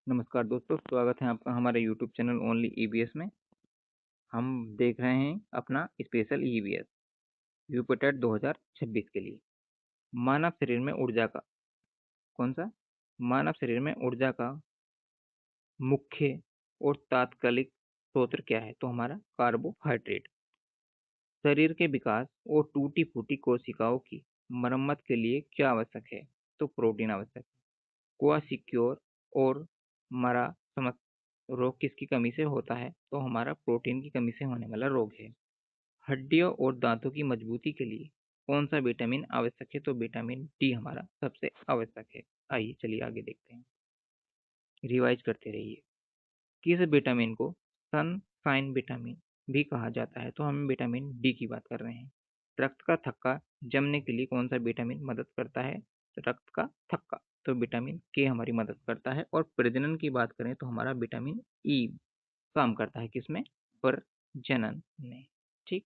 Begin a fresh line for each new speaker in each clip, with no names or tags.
नमस्कार दोस्तों, स्वागत है आपका हमारे यूट्यूब चैनल ओनली ईबीएस में। हम देख रहे हैं अपना स्पेशल ईबीएस यूपिटेट 2026 के लिए। मानव शरीर में ऊर्जा का कौन सा मानव शरीर में ऊर्जा का मुख्य और तात्कालिक स्रोत क्या है? तो हमारा कार्बोहाइड्रेट। शरीर के विकास और टूटी फूटी कोशिकाओं की मरम्मत के लिए क्या आवश्यक है? तो प्रोटीन आवश्यक है। क्वासिक्योर और मरा रोग किसकी कमी से होता है? तो हमारा प्रोटीन की कमी से होने वाला रोग है। हड्डियों और दांतों की मजबूती के लिए कौन सा विटामिन आवश्यक है? तो विटामिन डी हमारा सबसे आवश्यक है। आइए चलिए आगे देखते हैं, रिवाइज करते रहिए। किस विटामिन को सनशाइन विटामिन भी कहा जाता है? तो हम विटामिन डी की बात कर रहे हैं। रक्त का थक्का जमने के लिए कौन सा विटामिन मदद करता है? रक्त का थक्का, तो विटामिन के हमारी मदद करता है। और प्रजनन की बात करें तो हमारा विटामिन ई काम करता है किसमें? प्रजनन में। ठीक,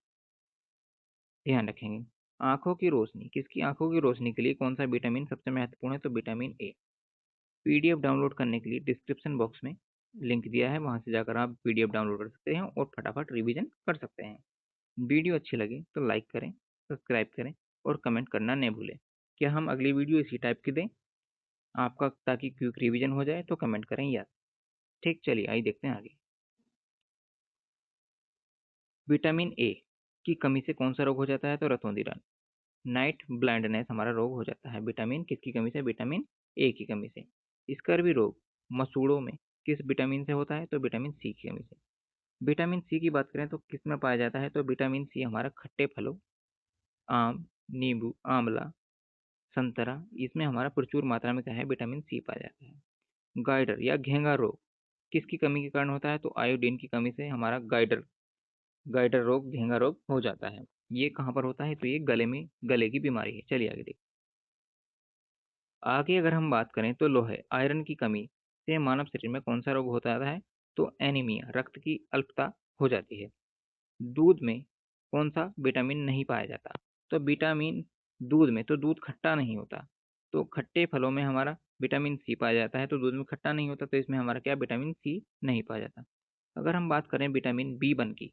ध्यान रखेंगे। आंखों की रोशनी, किसकी आंखों की रोशनी के लिए कौन सा विटामिन सबसे महत्वपूर्ण है? तो विटामिन ए। पीडीएफ डाउनलोड करने के लिए डिस्क्रिप्शन बॉक्स में लिंक दिया है, वहां से जाकर आप पीडीएफ डाउनलोड कर सकते हैं और फटाफट रिवीजन कर सकते हैं। वीडियो अच्छी लगे तो लाइक करें, सब्सक्राइब करें और कमेंट करना न भूलें। क्या हम अगली वीडियो इसी टाइप की दें आपका, ताकि क्विक रिवीजन हो जाए? तो कमेंट करें यस। ठीक, चलिए आइए देखते हैं आगे। विटामिन ए की कमी से कौन सा रोग हो जाता है? तो रतौंधीरन, नाइट ब्लाइंडनेस हमारा रोग हो जाता है। विटामिन किसकी कमी से? विटामिन ए की कमी से। स्कर्वी रोग मसूड़ों में किस विटामिन से होता है? तो विटामिन सी की कमी से। विटामिन सी की बात करें तो किस में पाया जाता है? तो विटामिन सी हमारा खट्टे फलों, आम, नींबू, आंवला, संतरा, इसमें हमारा प्रचुर मात्रा में क्या है? विटामिन सी पाया जाता है। गाइडर या घेंगा रोग किसकी कमी के कारण होता है? तो आयोडीन की कमी से हमारा गाइडर गाइडर रोग, घेंगा रोग हो जाता है। ये कहाँ पर होता है? तो ये गले की बीमारी है। चलिए आगे देखते हैं। आगे अगर हम बात करें तो लोहे, आयरन की कमी से मानव शरीर में कौन सा रोग होता है? तो एनीमिया, रक्त की अल्पता हो जाती है। दूध में कौन सा विटामिन नहीं पाया जाता? तो विटामिन दूध में, तो दूध खट्टा नहीं होता, तो खट्टे फलों में हमारा विटामिन सी पाया जाता है, तो दूध में खट्टा नहीं होता, तो इसमें हमारा क्या? विटामिन सी नहीं पाया जाता। अगर हम बात करें विटामिन बी वन की,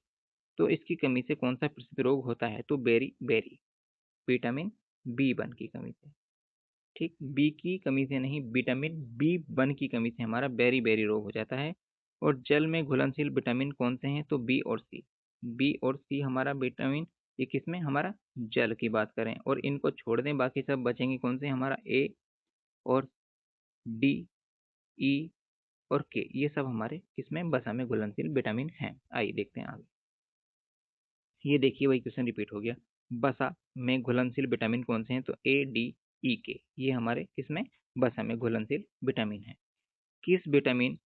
तो इसकी कमी से कौन सा प्रसिद्ध रोग होता है? तो beriberi, vitamin B one की कमी से। ठीक, बी की कमी से नहीं, विटामिन बी वन की कमी से हमारा बेरी बेरी रोग हो जाता है। और जल में घुलनशील विटामिन कौन से हैं? तो बी और सी। बी और सी हमारा विटामिन, ये किसमें? हमारा जल की बात करें और इनको छोड़ दें, बाकी सब बचेंगे कौन से? हमारा ए और डी, ई और के, ये सब हमारे किसमें? वसा में घुलनशील विटामिन हैं। आइए देखते हैं आगे। ये देखिए वही क्वेश्चन रिपीट हो गया। वसा में घुलनशील विटामिन कौन से हैं? तो ए, डी, ई, के, ये हमारे किसमें? वसा में घुलनशील विटामिन है। किस विटामिन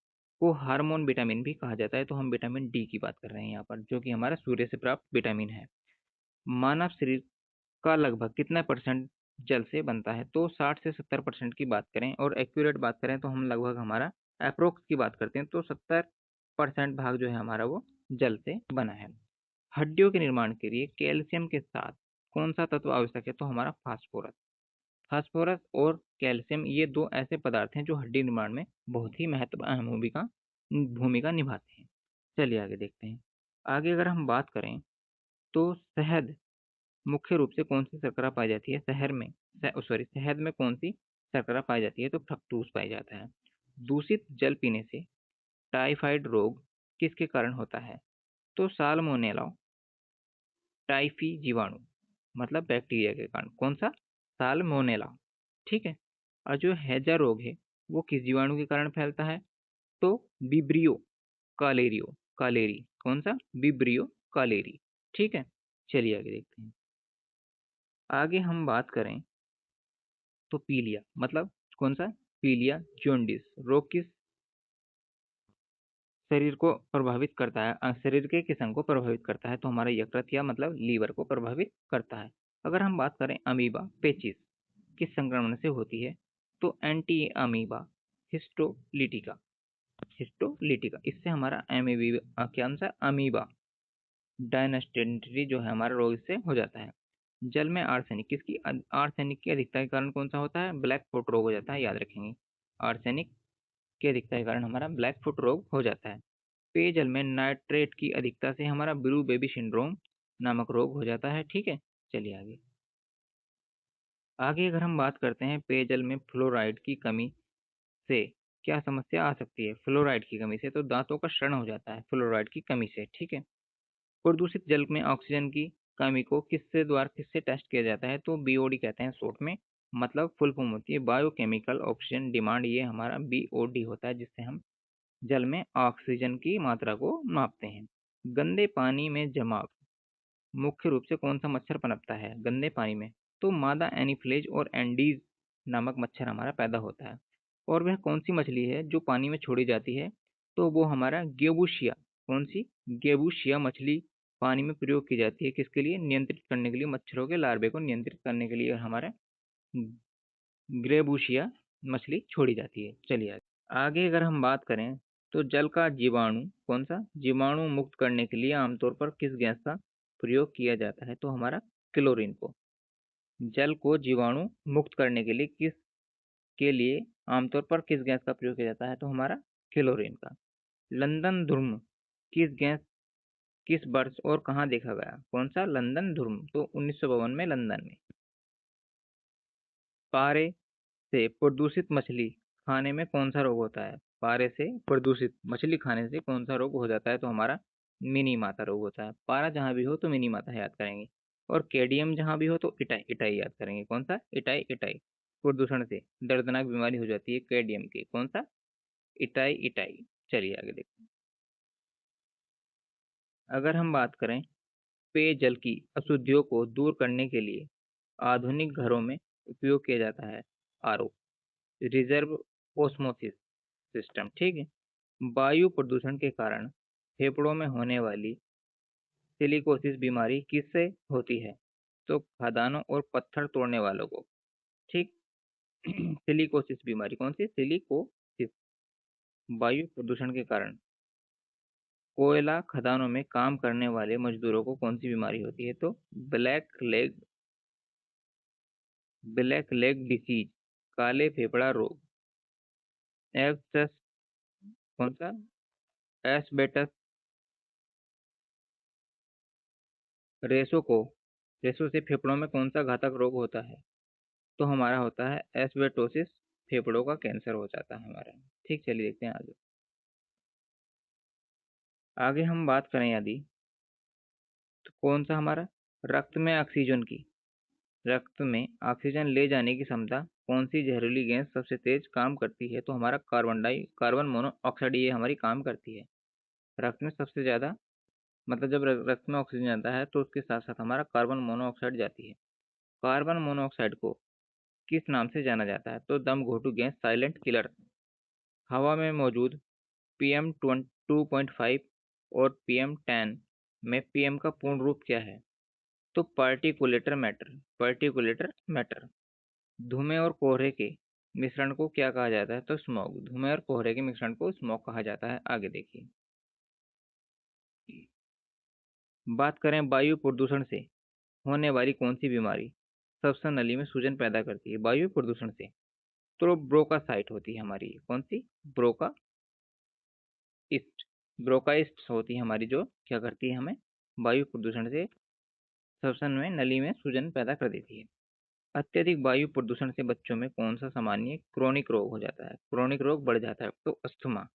को हार्मोन विटामिन भी कहा जाता है? तो हम विटामिन डी की बात कर रहे हैं यहाँ पर, जो कि हमारा सूर्य से प्राप्त विटामिन है। मानव शरीर का लगभग कितना परसेंट जल से बनता है? तो 60 से 70% की बात करें और एक्यूरेट बात करें तो हम लगभग हमारा अप्रोक्स की बात करते हैं, तो 70% भाग जो है हमारा वो जल से बना है। हड्डियों के निर्माण के लिए कैल्शियम के साथ कौन सा तत्व आवश्यक है? तो हमारा फास्फोरस। फास्फोरस और कैल्शियम ये दो ऐसे पदार्थ हैं जो हड्डी निर्माण में बहुत ही महत्वपूर्ण भूमिका भूमिका निभाते हैं। चलिए आगे देखते हैं। आगे अगर हम बात करें तो शहद, मुख्य रूप से कौन सी शर्करा पाई जाती है? शहद में कौन सी शर्करा पाई जाती है? तो फ्रक्टोज पाया जाता है। दूषित जल पीने से टाइफाइड रोग किसके कारण होता है? तो साल्मोनेला टाइफी जीवाणु, मतलब बैक्टीरिया के कारण। कौन सा? साल्मोनेला। ठीक है। और जो हैजा रोग है वो किस जीवाणु के कारण फैलता है? तो विब्रियो कालेरियो कालेरी। कौन सा? विब्रियो कालेरी। ठीक है, चलिए आगे देखते हैं। आगे हम बात करें तो पीलिया, मतलब कौन सा? पीलिया जोंडिस रोग किस शरीर को प्रभावित करता है? शरीर के किस अंग को प्रभावित करता है? तो हमारा यकृत या मतलब लीवर को प्रभावित करता है। अगर हम बात करें अमीबा पेचिस किस संक्रमण से होती है? तो एंटी अमीबा हिस्टोलिटिका। हिस्टोलिटिका, इससे हमारा अमीबा क्या आंसर? अमीबा डायनेस्टेंट्री जो है हमारा रोग इससे हो जाता है। जल में आर्सेनिक, आर्सेनिक की अधिकता के कारण कौन सा होता है? ब्लैक फुट रोग हो जाता है, याद रखेंगे। आर्सेनिक की अधिकता के कारण हमारा ब्लैक फुट रोग हो जाता है। पेयजल में नाइट्रेट की अधिकता से हमारा ब्लू बेबी सिंड्रोम नामक रोग हो जाता है। ठीक है, चलिए आगे। आगे अगर हम बात करते हैं पेयजल में फ्लोराइड की कमी से क्या समस्या आ सकती है। फ्लोराइड की कमी से तो दांतों का क्षरण हो जाता है फ्लोराइड की कमी से। ठीक है, प्रदूषित जल में ऑक्सीजन की कमी को किससे टेस्ट किया जाता है, तो बीओडी कहते हैं शॉर्ट में, मतलब फुल फॉर्म होती है बायोकेमिकल ऑक्सीजन डिमांड। ये हमारा बीओडी होता है, जिससे हम जल में ऑक्सीजन की मात्रा को मापते हैं। गंदे पानी में जमाव मुख्य रूप से कौन सा मच्छर पनपता है गंदे पानी में, तो मादा एनीफ्लेज और एंडीज नामक मच्छर हमारा पैदा होता है। और वह कौन सी मछली है जो पानी में छोड़ी जाती है, तो वो हमारा गेबूशिया। कौन सी? गेबूशिया मछली पानी में प्रयोग की जाती है, किसके लिए? नियंत्रित करने के लिए, मच्छरों के लार्वे को नियंत्रित करने के लिए हमारा ग्रेबूशिया मछली छोड़ी जाती है। चलिए आगे अगर हम बात करें तो जल का जीवाणु कौन सा जीवाणु मुक्त करने के लिए आमतौर पर किस गैस का प्रयोग किया जाता है, तो हमारा क्लोरीन को। जल को जीवाणु मुक्त करने के लिए आमतौर पर किस गैस का प्रयोग किया जाता है, तो हमारा क्लोरीन का। लंदन धुर्म किस वर्ष और कहाँ देखा गया? कौन सा लंदन धुर्म? तो 1952 में लंदन में। पारे से प्रदूषित मछली खाने में कौन सा रोग होता है? पारे से प्रदूषित मछली खाने से कौन सा रोग हो जाता है, तो हमारा मिनी माता रोग होता है। पारा जहां भी हो तो मिनी माता याद करेंगे, और केडियम जहां भी हो तो इटाई इटाई याद करेंगे। कौन सा? Itai itai. प्रदूषण से दर्दनाक बीमारी हो जाती है केडियम की। कौन सा? Itai itai. चलिए आगे देखते हैं। अगर हम बात करें पेयजल की अशुद्धियों को दूर करने के लिए आधुनिक घरों में उपयोग किया जाता है आरओ, रिजर्व ओस्मोसिस सिस्टम। ठीक है, वायु प्रदूषण के कारण फेफड़ों में होने वाली सिलिकोसिस बीमारी किससे होती है, तो खदानों और पत्थर तोड़ने वालों को। ठीक सिलिकोसिस बीमारी कौन सी? सिलिकोसिस। वायु प्रदूषण के कारण कोयला खदानों में काम करने वाले मजदूरों को कौन सी बीमारी होती है, तो ब्लैक लेग डिसीज, काले फेफड़ा रोग। एब्सस कौन सा? एस्बेस्टस रेशों से फेफड़ों में कौन सा घातक रोग होता है, तो हमारा होता है एस्बेस्टोसिस। फेफड़ों का कैंसर हो जाता है हमारा। ठीक, चलिए देखते हैं आगे। आगे हम बात करें यदि, तो कौन सा हमारा रक्त में ऑक्सीजन ले जाने की क्षमता कौन सी जहरीली गैस सबसे तेज काम करती है, तो हमारा कार्बन मोनोऑक्साइड ये हमारी काम करती है। रक्त में सबसे ज्यादा, मतलब जब रक्त में ऑक्सीजन जाता है तो उसके साथ साथ हमारा कार्बन मोनोऑक्साइड जाती है। कार्बन मोनोऑक्साइड को किस नाम से जाना जाता है, तो दम घोटू गैस, साइलेंट किलर। हवा में मौजूद पीएम 2.5 और PM10 में पीएम का पूर्ण रूप क्या है, तो पार्टिकुलेटर मैटर। धुएं और कोहरे के मिश्रण को क्या कहा जाता है, तो स्मॉग। धुएं और कोहरे के मिश्रण को स्मॉग कहा जाता है। आगे देखिए, बात करें वायु प्रदूषण से होने वाली कौन सी बीमारी श्वसन नली में सूजन पैदा करती है वायु प्रदूषण से, तो ब्रोंकासाइट होती है हमारी। कौन सी? ब्रोकाइस्ट। ब्रोकाइस्ट होती है हमारी, जो क्या करती है, हमें वायु प्रदूषण से श्वसन में नली में सूजन पैदा कर देती है। अत्यधिक वायु प्रदूषण से बच्चों में कौन सा सामान्य क्रोनिक रोग हो जाता है, क्रोनिक रोग बढ़ जाता है, तो अस्थमा।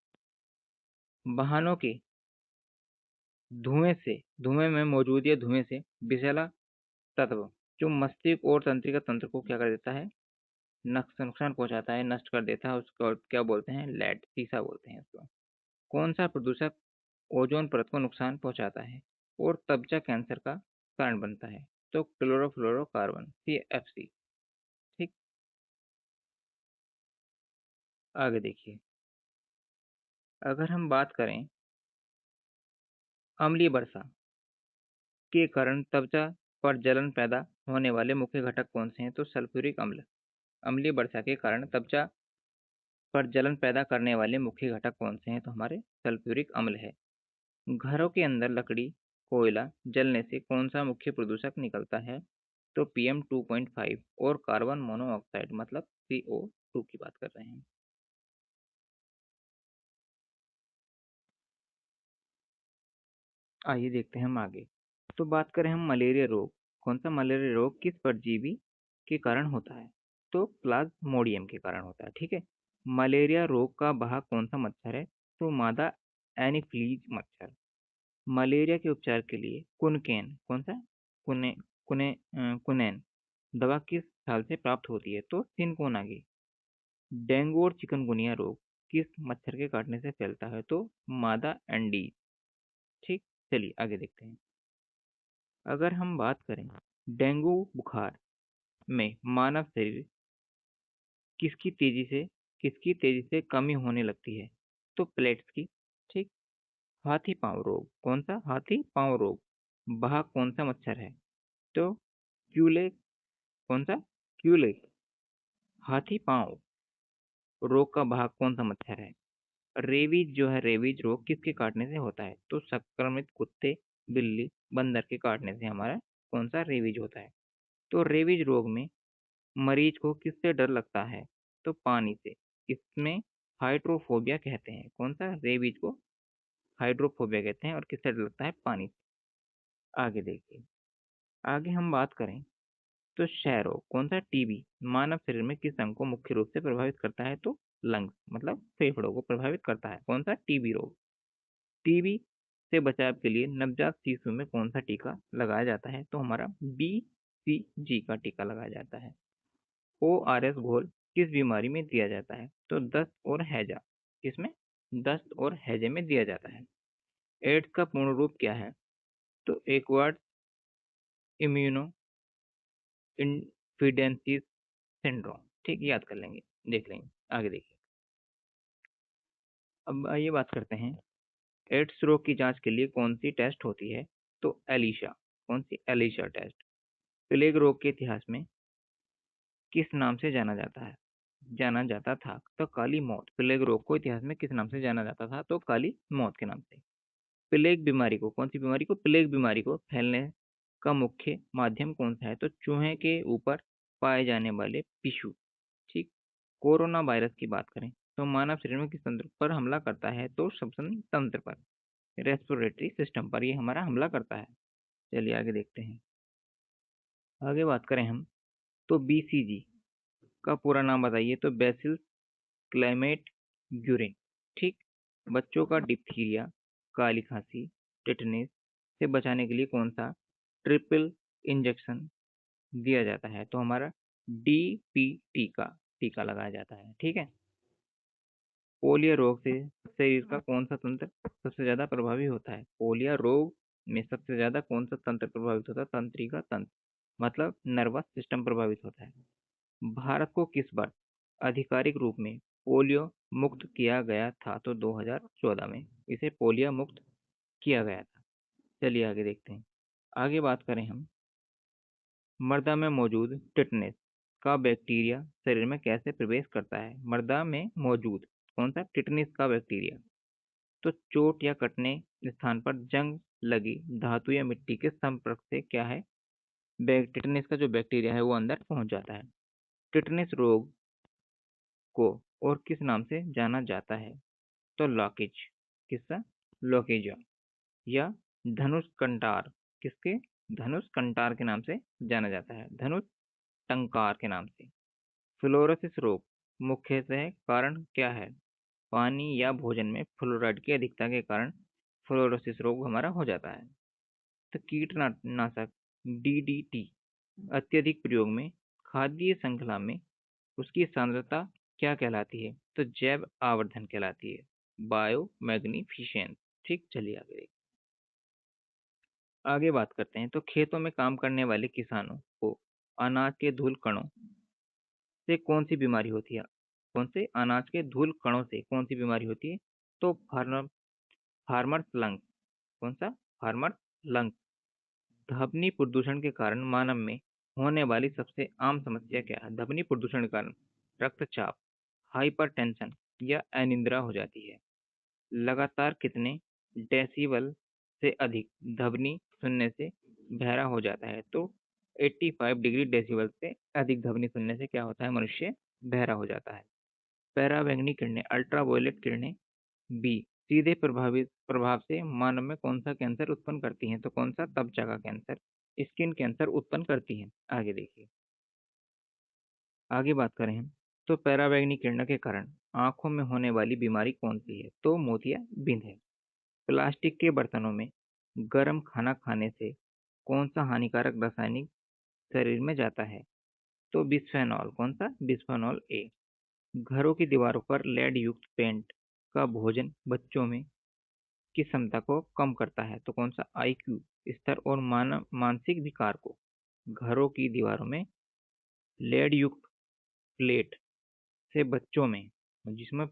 वाहनों के धुएं में मौजूद या धुएं से विषैला तत्व जो मस्तिष्क और तंत्रिका तंत्र को क्या कर देता है, नुकसान पहुंचाता है, नष्ट कर देता है। उसको क्या बोलते हैं? लेड, सीसा बोलते हैं उसको। कौन सा प्रदूषक ओजोन परत को नुकसान पहुंचाता है और त्वचा कैंसर का कारण बनता है, तो क्लोरोफ्लोरोकार्बन, CFC। ठीक, आगे देखिए। अगर हम बात करें अम्लीय वर्षा के कारण त्वचा पर जलन पैदा होने वाले मुख्य घटक कौन से हैं, तो सल्फ्यूरिक अम्ल। अम्लीय वर्षा के कारण त्वचा पर जलन पैदा करने वाले मुख्य घटक कौन से हैं, तो हमारे सल्फ्यूरिक अम्ल है। घरों के अंदर लकड़ी कोयला जलने से कौन सा मुख्य प्रदूषक निकलता है, तो PM2.5 और कार्बन मोनोऑक्साइड, मतलब CO2 की बात कर रहे हैं। आइए देखते हैं हम आगे। तो बात करें हम मलेरिया रोग, कौन सा मलेरिया रोग किस परजीवी के कारण होता है? तो प्लाज्मोडियम के कारण होता है। ठीक है। मलेरिया रोग का वाहक कौन सा मच्छर है? तो मादा एनीफ्लीज मच्छर। मलेरिया के उपचार के लिए कुनकेन, कौन सा? कुने कुनैन दवा किस साल से प्राप्त होती है? तो सिनकोनागी। डेंगू और चिकनगुनिया रोग किस मच्छर के काटने से फैलता है? तो मादा एंडीज। ठीक। चलिए आगे देखते हैं। अगर हम बात करें डेंगू बुखार में मानव शरीर किसकी तेजी से कमी होने लगती है? तो प्लेट्स की। ठीक। हाथी पांव रोग, कौन सा? हाथी पांव रोग वाहक कौन सा मच्छर है? तो क्यूले, कौन सा? क्यूले। हाथी पांव रोग का वाहक कौन सा मच्छर है? रेबीज जो है, रेबीज रोग किसके काटने से होता है? तो संक्रमित कुत्ते, बिल्ली, बंदर के काटने से हमारा कौन सा रेबीज होता है? तो रेबीज रोग में मरीज को किससे डर लगता है? तो पानी से। इसमें हाइड्रोफोबिया कहते हैं। कौन सा? रेबीज को हाइड्रोफोबिया कहते हैं। और किससे डर लगता है? पानी से। आगे देखिए। आगे हम बात करें तो क्षय रोग, कौन सा? टीबी मानव शरीर में किस अंग को मुख्य रूप से प्रभावित करता है? तो लंग्स मतलब फेफड़ों को प्रभावित करता है। कौन सा? टीबी रोग। टीबी से बचाव के लिए नवजात शिशु में कौन सा टीका लगाया जाता है? तो हमारा BCG का टीका लगाया जाता है। ORS घोल किस बीमारी में दिया जाता है? तो दस्त और हैजा। किसमें? दस्त और हैजे में दिया जाता है। एड्स का पूर्ण रूप क्या है? तो एक्वायर्ड इम्यूनो इन्फिडेंसीज सिंड्रोम। ठीक, याद कर लेंगे, देख लेंगे। आगे देखिए। अब आइए बात करते हैं एड्स रोग की जांच के लिए कौन सी टेस्ट होती है? तो एलिशा। कौन सी? Elisha test. प्लेग रोग के इतिहास में किस नाम से जाना जाता था? तो काली मौत। प्लेग रोग को इतिहास में किस नाम से जाना जाता था? तो काली मौत के नाम से। प्लेग बीमारी को, कौन सी बीमारी को? प्लेग बीमारी को फैलने का मुख्य माध्यम कौन सा है? तो चूहे के ऊपर पाए जाने वाले पिशु। ठीक। कोरोना वायरस की बात करें तो मानव शरीर में किस तंत्र पर हमला करता है? तो श्वसन तंत्र पर, रेस्पिरेटरी सिस्टम पर ये हमारा हमला करता है। चलिए आगे देखते हैं। आगे बात करें हम तो BCG का पूरा नाम बताइए। तो बेसिल क्लाइमेट ग्यूरिन। ठीक। बच्चों का डिप्थीरिया, काली खांसी, टेटनेस से बचाने के लिए कौन सा ट्रिपल इंजेक्शन दिया जाता है? तो हमारा DPT का टीका लगाया जाता है। ठीक है। पोलियो रोग से शरीर का कौन सा तंत्र सबसे ज्यादा प्रभावी होता है? पोलियो रोग में सबसे ज्यादा कौन सा तंत्र प्रभावित होता है? तंत्रिका तंत्र मतलब नर्वस सिस्टम प्रभावित होता है। भारत को किस वर्ष आधिकारिक रूप में पोलियो मुक्त किया गया था? तो 2014 में इसे पोलियो मुक्त किया गया था। चलिए आगे देखते हैं। आगे बात करें हम मर्दा में मौजूद टिटनेस का बैक्टीरिया शरीर में कैसे प्रवेश करता है? मर्दा में मौजूद कौन सा? टिटनेस का बैक्टीरिया। तो चोट या कटने स्थान पर जंग लगी धातु या मिट्टी के संपर्क से क्या है? टिटनेस का जो बैक्टीरिया है वो अंदर पहुंच जाता है। टिटनेस रोग को और किस नाम से जाना जाता है? तो लॉकेज। किसका? लोकेजा। या धनुष कंटार। किसके? धनुष कंटार के नाम से जाना जाता है। धनुष टंकार के नाम से। फ्लोरोसिस रोग मुख्यतः कारण क्या है? पानी या भोजन में फ्लोराइड की अधिकता के कारण फ्लोरोसिस रोग हमारा हो जाता है। तो कीटनाशक DDT अत्यधिक प्रयोग में खाद्य श्रृंखला में उसकी सांद्रता क्या कहलाती है? तो जैव आवर्धन कहलाती है, बायो मैग्नीफिशेंस। ठीक। चलिए आगे बात करते हैं। तो खेतों में काम करने वाले किसानों को अनाज के धूल कणों से कौन सी बीमारी होती है? कौन से? अनाज के धूल कणों से कौन सी बीमारी होती है? तो फार्मर्स लंग। कौन सा? Farmers lung. ध्वनि प्रदूषण के कारण मानव में होने वाली सबसे आम समस्या क्या है? ध्वनि प्रदूषण के कारण रक्तचाप, हाइपरटेंशन या अनिद्रा हो जाती है। लगातार कितने डेसिबल से अधिक ध्वनि सुनने से बहरा हो जाता है? तो 85 डिग्री डेसिबल से अधिक ध्वनि सुनने से क्या होता है? मनुष्य बहरा हो जाता है। पैराबैंगनी किरणें, अल्ट्रावायलेट किरणें, बी सीधे प्रभाव से मानव में कौन सा कैंसर उत्पन्न करती हैं? तो कौन सा? त्वचा का कैंसर, स्किन कैंसर उत्पन्न करती हैं। आगे देखिए, आगे बात करें हम, तो पराबैंगनी किरणों के कारण आंखों में होने वाली बीमारी कौन सी है? तो मोतियाबिंद है। प्लास्टिक के बर्तनों में गर्म खाना खाने से कौन सा हानिकारक रासायनिक शरीर में जाता है? तो बिस्फेनॉल। कौन सा? Bisphenol A. घरों की दीवारों पर लेड युक्त पेंट का भोजन बच्चों में की क्षमता को कम करता है। तो कौन सा? आईक्यू स्तर और मानसिक विकार को। घरों की दीवारों में लेड युक्त प्लेट से बच्चों में, जिसमें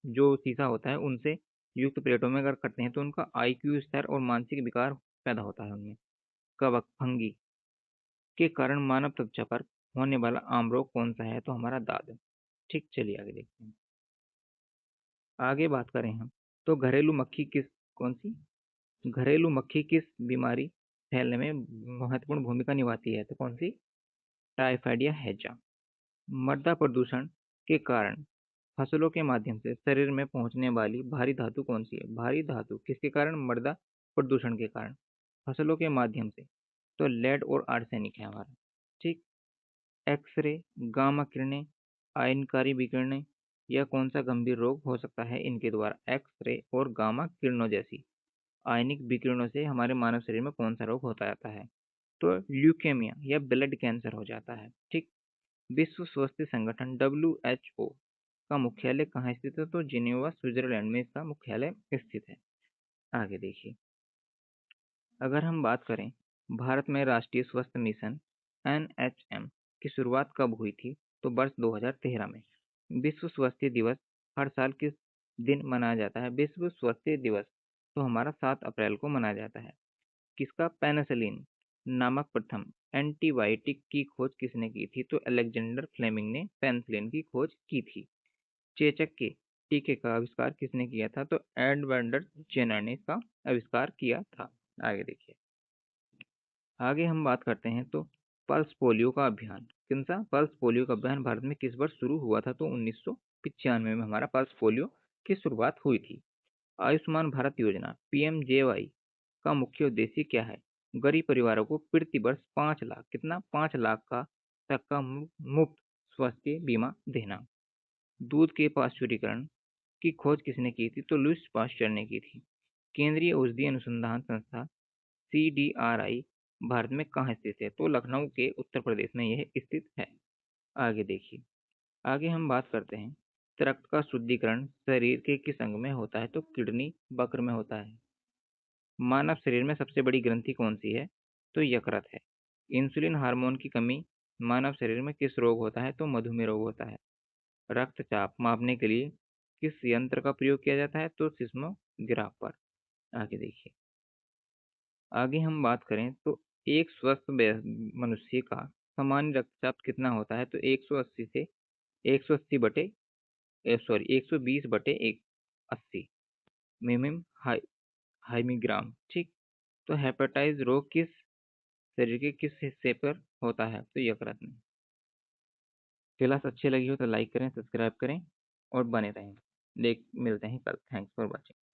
जो शीशा होता है उनसे युक्त प्लेटों में अगर करते हैं तो उनका आईक्यू स्तर और मानसिक विकार पैदा होता है उनमें। कवक फंगी के कारण मानव त्वचा पर होने वाला आम रोग कौन सा है? तो हमारा दाद। ठीक, चलिए आगे देखते हैं। आगे बात करें हम, तो घरेलू मक्खी किस कौन सी घरेलू मक्खी किस बीमारी फैलने में महत्वपूर्ण भूमिका निभाती है? तो कौन सी? टाइफाइड या हैजा। मृदा प्रदूषण के कारण फसलों के माध्यम से शरीर में पहुंचने वाली भारी धातु कौन सी है? भारी धातु किसके कारण? मृदा प्रदूषण के कारण फसलों के माध्यम से। तो लेड और आर्सेनिक है हमारा। ठीक। एक्स-रे, गामा किरणें, आयनकारी विकिरणें या कौन सा गंभीर रोग हो सकता है इनके द्वारा? एक्स-रे और गामा किरणों जैसी आयनिक विकिरणों से हमारे मानव शरीर में कौन सा रोग होता जाता है? तो ल्यूकेमिया या ब्लड कैंसर हो जाता है। ठीक। विश्व स्वास्थ्य संगठन WHO का मुख्यालय कहाँ स्थित है? तो जिनेवा स्विट्जरलैंड में इसका मुख्यालय स्थित है। आगे देखिए, अगर हम बात करें भारत में राष्ट्रीय स्वास्थ्य मिशन NHM की शुरुआत कब हुई थी? तो वर्ष 2013 में। विश्व स्वास्थ्य दिवस हर साल किस दिन मनाया जाता है? विश्व स्वास्थ्य दिवस तो हमारा 7 अप्रैल को मनाया जाता है। किसका? पेनिसिलिन नामक प्रथम एंटीबायोटिक की खोज किसने की थी? तो अलेक्जेंडर फ्लेमिंग ने पेनिसिलिन की खोज की थी। चेचक के टीके का आविष्कार किसने किया था? तो एडवर्ड जेनर ने इसका आविष्कार किया था। आगे देखिए, आगे हम बात करते हैं, तो पल्स पोलियो का अभियान कौन सा? पल्स पोलियो का अभियान भारत में किस वर्ष शुरू हुआ था? तो 1995 में हमारा पल्स पोलियो की शुरुआत हुई थी। आयुष्मान भारत योजना PMJY का मुख्य उद्देश्य क्या है? गरीब परिवारों को प्रति वर्ष 5 लाख, कितना? 5 लाख का तक का मुफ्त स्वास्थ्य बीमा देना। दूध के पाश्चुरीकरण की खोज किसने की थी? तो लुईस पाश्चर ने की थी। केंद्रीय औषधि अनुसंधान संस्था CDRI भारत में कहाँ स्थित है? तो लखनऊ के उत्तर प्रदेश में यह स्थित है। आगे देखिए, आगे हम बात करते हैं, रक्त का शुद्धिकरण शरीर के किस अंग में होता है? तो किडनी वक्र में होता है। मानव शरीर में सबसे बड़ी ग्रंथि कौन सी है? तो यकृत है। इंसुलिन हार्मोन की कमी मानव शरीर में किस रोग होता है? तो मधुमेह रोग होता है। रक्तचाप मापने के लिए किस यंत्र का प्रयोग किया जाता है? तो सिस्मोग्राफर। आगे देखिए, आगे हम बात करें, तो एक स्वस्थ मनुष्य का सामान्य रक्तचाप कितना होता है? तो 180 से 180 बटे 120 बटे 80 मिमिम हाइमीग्राम। ठीक। तो हेपेटाइटिस रोग किस शरीर के किस हिस्से पर होता है? तो यकृत में। क्लास अच्छी लगी हो तो लाइक करें, सब्सक्राइब करें और बने रहें। देख मिलते हैं कल। Thanks for watching.